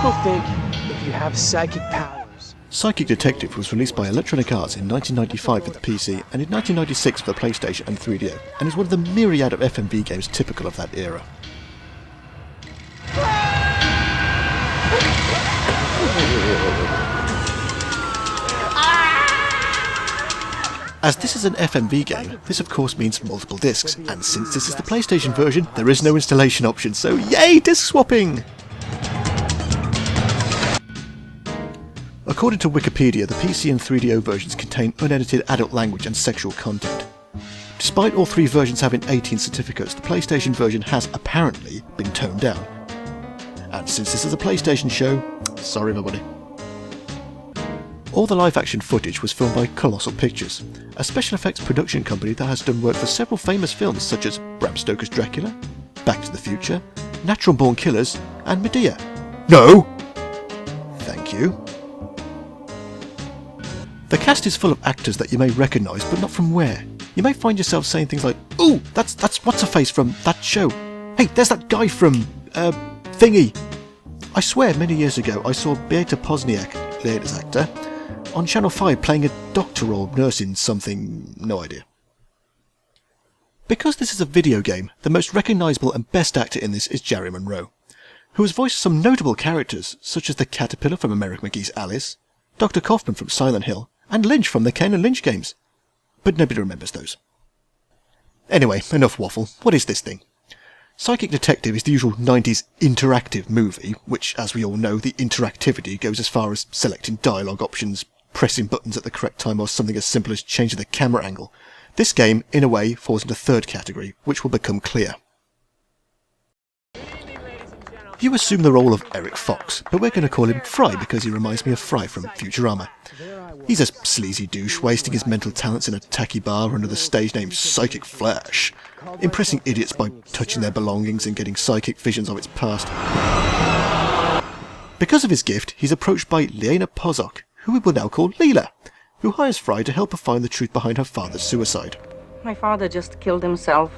People think if you have psychic powers... Psychic Detective was released by Electronic Arts in 1995 for the PC and in 1996 for the PlayStation and 3DO, and is one of the myriad of FMV games typical of that era. As this is an FMV game, this of course means multiple discs, and since this is the PlayStation version, there is no installation option, so yay, disc swapping! According to Wikipedia, the PC and 3DO versions contain unedited adult language and sexual content. Despite all three versions having 18 certificates, the PlayStation version has apparently been toned down. And since this is a PlayStation show, sorry everybody. All the live-action footage was filmed by Colossal Pictures, a special effects production company that has done work for several famous films such as Bram Stoker's Dracula, Back to the Future, Natural Born Killers, and Medea. No! Thank you. The cast is full of actors that you may recognise, but not from where. You may find yourself saying things like, "Ooh, that's what's-her-face from that show. Hey, there's that guy from, Thingy." I swear many years ago I saw Beata Pozniak, Leila's actor, on Channel 5 playing a doctor or nurse in something, no idea. Because this is a video game, the most recognisable and best actor in this is Jerry Monroe, who has voiced some notable characters such as the Caterpillar from American McGee's Alice, Dr. Kaufman from Silent Hill, and Lynch from the Ken and Lynch games. But nobody remembers those. Anyway, enough waffle. What is this thing? Psychic Detective is the usual 90s interactive movie, which, as we all know, the interactivity goes as far as selecting dialogue options, pressing buttons at the correct time, or something as simple as changing the camera angle. This game, in a way, falls into the third category, which will become clear. You assume the role of Eric Fox, but we're going to call him Fry because he reminds me of Fry from Futurama. He's a sleazy douche, wasting his mental talents in a tacky bar under the stage name Psychic Flash, impressing idiots by touching their belongings and getting psychic visions of its past. Because of his gift, he's approached by Lena Pozok, who we will now call Leela, who hires Fry to help her find the truth behind her father's suicide. My father just killed himself.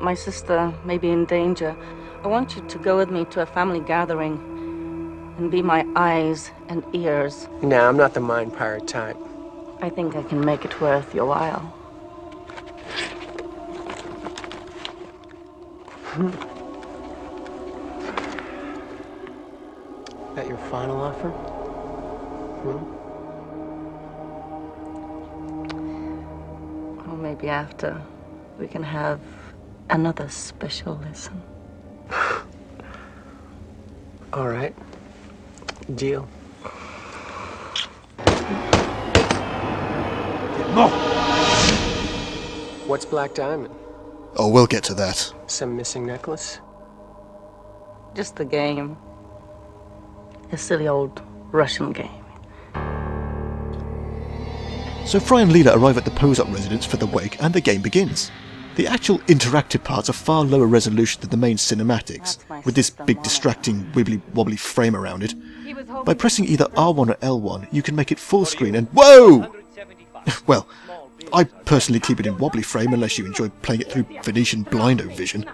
My sister may be in danger. I want you to go with me to a family gathering and be my eyes and ears. Nah, I'm not the mind pirate type. I think I can make it worth your while. That your final offer? Or maybe after we can have another special lesson. All right. Deal. No! What's Black Diamond? Oh, we'll get to that. Some missing necklace? Just the game. A silly old Russian game. So Fry and Leela arrive at the Pozok residence for the wake and the game begins. The actual interactive parts are far lower resolution than the main cinematics, with this big distracting wibbly-wobbly frame around it. By pressing either R1 or L1, you can make it full screen and whoa! Well, I personally keep it in wobbly frame unless you enjoy playing it through Venetian blindo vision.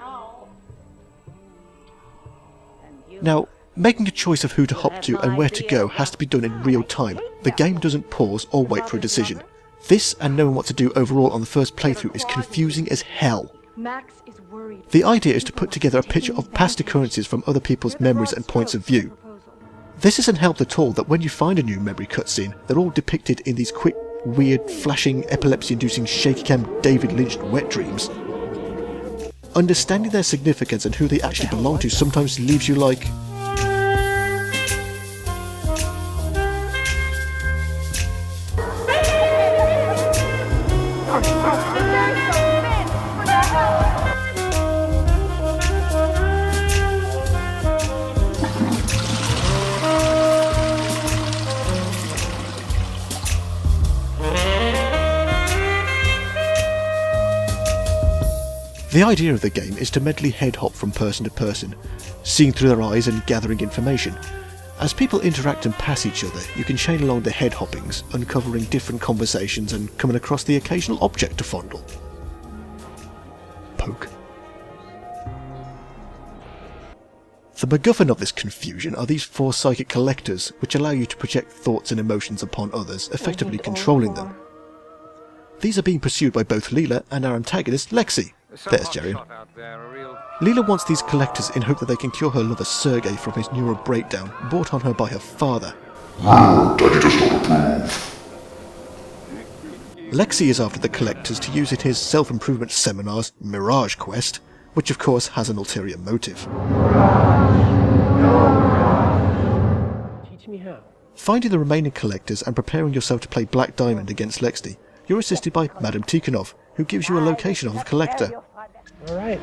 Now, making a choice of who to hop to and where to go has to be done in real time. The game doesn't pause or wait for a decision. This and knowing what to do overall on the first playthrough is confusing as hell. Max is worried. The idea is to put together a picture of past occurrences from other people's memories and points of view. This isn't helped at all that when you find a new memory cutscene, they're all depicted in these quick, weird, flashing, epilepsy-inducing shaky cam David Lynch wet dreams. Understanding their significance and who they actually belong to sometimes leaves you like... The idea of the game is to mentally head hop from person to person, seeing through their eyes and gathering information. As people interact and pass each other, you can chain along the head hoppings, uncovering different conversations and coming across the occasional object to fondle. Poke. The MacGuffin of this confusion are these 4 psychic collectors, which allow you to project thoughts and emotions upon others, effectively controlling them. These are being pursued by both Leela and our antagonist Lexi. There's Jerry. Leela wants these collectors in hope that they can cure her lover Sergei from his neural breakdown brought on her by her father. Daddy does not approve. Lexi is after the collectors to use in his self-improvement seminar's Mirage quest, which of course has an ulterior motive. Teach me how. Finding the remaining collectors and preparing yourself to play Black Diamond against Lexi, you're assisted by Madame Tikhonov, who gives you a location of a collector. All right.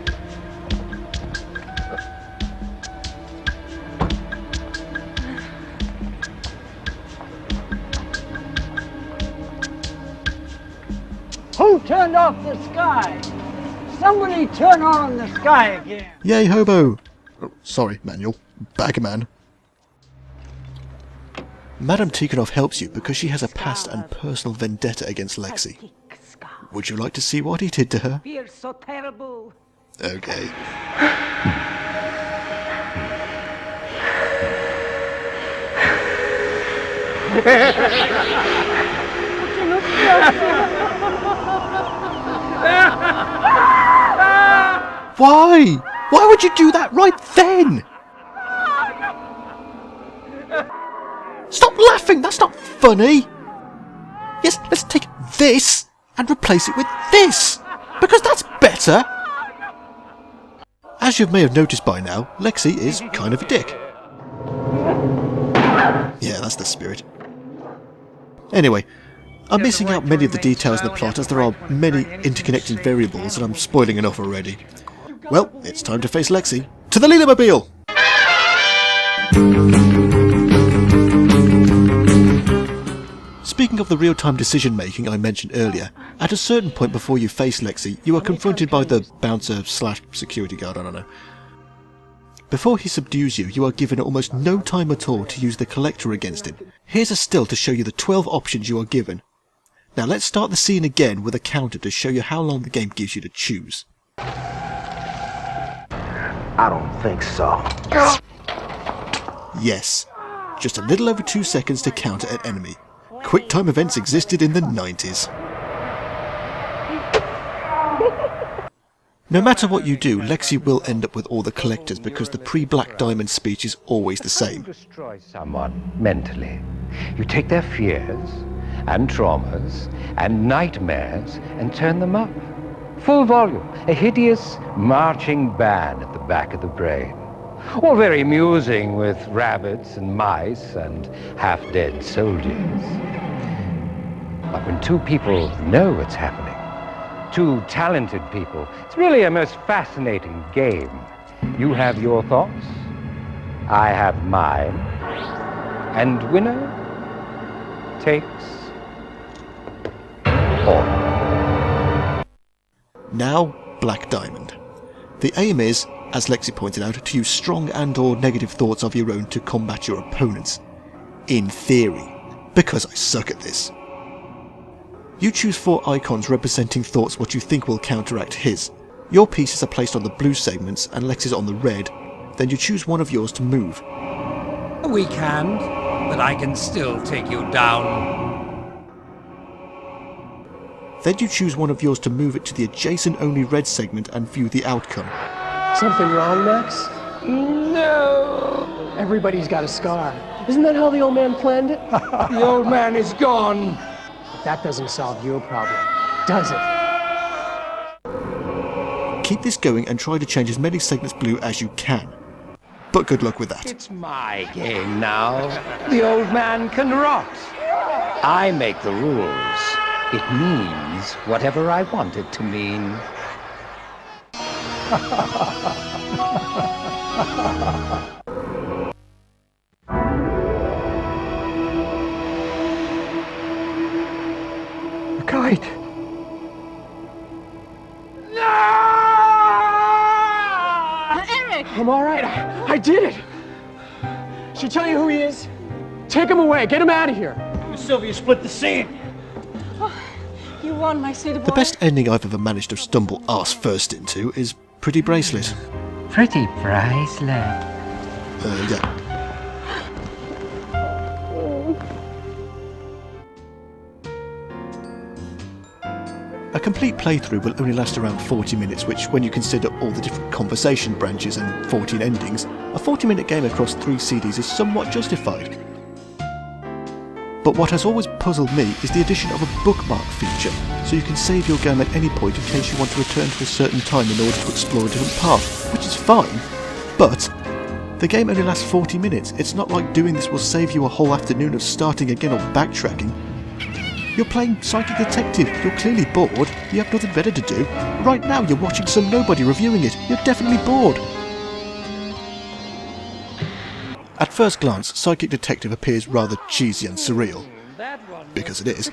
Who turned off the sky? Somebody turn on the sky again. Yay, hobo! Oh, sorry, manual. Bagman. Madame Tikhonov helps you because she has a past and personal vendetta against Lexi. Would you like to see what he did to her? Fear so terrible. Okay. Why? Why would you do that right then? Stop laughing, that's not funny. Yes, let's take this and replace it with this, because that's better. As you may have noticed by now, Lexi is kind of a dick. Yeah, that's the spirit. Anyway, I'm missing out many of the details in the plot as there are many interconnected variables and I'm spoiling enough already. Well, it's time to face Lexi. To the Leela-mobile! Speaking of the real-time decision-making I mentioned earlier, at a certain point before you face Lexi, you are confronted by the bouncer/security guard, I don't know. Before he subdues you, you are given almost no time at all to use the collector against him. Here's a still to show you the 12 options you are given. Now let's start the scene again with a counter to show you how long the game gives you to choose. I don't think so. Yes, just a little over 2 seconds to counter an enemy. QuickTime events existed in the 90s. No matter what you do, Lexi will end up with all the collectors because the pre-Black Diamond speech is always the same. Destroy someone mentally. You take their fears and traumas and nightmares and turn them up. Full volume, a hideous marching band at the back of the brain. All very amusing with rabbits and mice and half-dead soldiers. But when 2 people know what's happening, 2 talented people, it's really a most fascinating game. You have your thoughts, I have mine, and winner takes all. Now, Black Diamond. The aim is, as Lexi pointed out, to use strong and/or negative thoughts of your own to combat your opponents. In theory, because I suck at this. You choose 4 icons representing thoughts what you think will counteract his. Your pieces are placed on the blue segments and Lexi's on the red. Then you choose one of yours to move. A weak hand, but I can still take you down. Then you choose one of yours to move it to the adjacent only red segment and view the outcome. Something wrong, Max? No! Everybody's got a scar. Isn't that how the old man planned it? The old man is gone. But that doesn't solve your problem, does it? Keep this going and try to change as many segments blue as you can. But good luck with that. It's my game now. The old man can rot. I make the rules. It means whatever I want it to mean. A kite. Eric! I'm all right. I did it. Should I tell you who he is? Take him away. Get him out of here. Sylvia split the scene. You won, my sweet boy. The best ending I've ever managed to stumble arse first into is Pretty Bracelet. Pretty bracelet. Yeah. A complete playthrough will only last around 40 minutes, which, when you consider all the different conversation branches and 14 endings, a 40-minute game across 3 CDs is somewhat justified. But what has always puzzled me is the addition of a bookmark feature, so you can save your game at any point in case you want to return to a certain time in order to explore a different path, which is fine, but the game only lasts 40 minutes. It's not like doing this will save you a whole afternoon of starting again or backtracking. You're playing Psychic Detective, you're clearly bored, you have nothing better to do. Right now you're watching some nobody reviewing it, you're definitely bored. At first glance, Psychic Detective appears rather cheesy and surreal, because it is,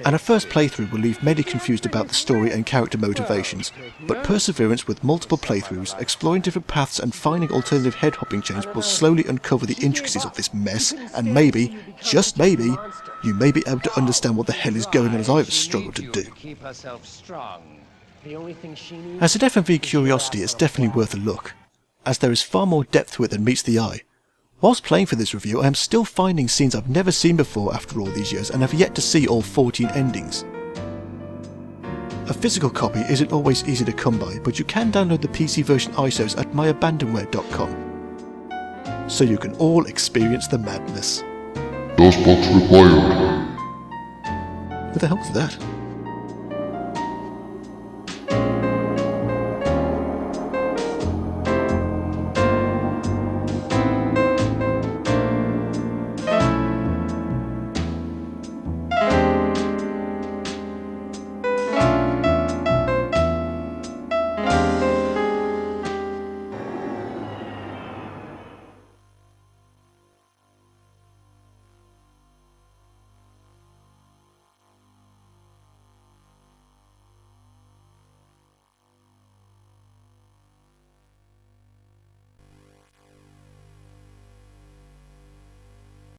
and a first playthrough will leave many confused about the story and character motivations, but perseverance with multiple playthroughs, exploring different paths and finding alternative head-hopping chains will slowly uncover the intricacies of this mess, and maybe, just maybe, you may be able to understand what the hell is going on as I've struggled to do. As an FMV curiosity, it's definitely worth a look, as there is far more depth to it than meets the eye. Whilst playing for this review, I am still finding scenes I've never seen before after all these years and have yet to see all 14 endings. A physical copy isn't always easy to come by, but you can download the PC version ISOs at myabandonware.com, so you can all experience the madness. DOSBox required. Who the hell was that?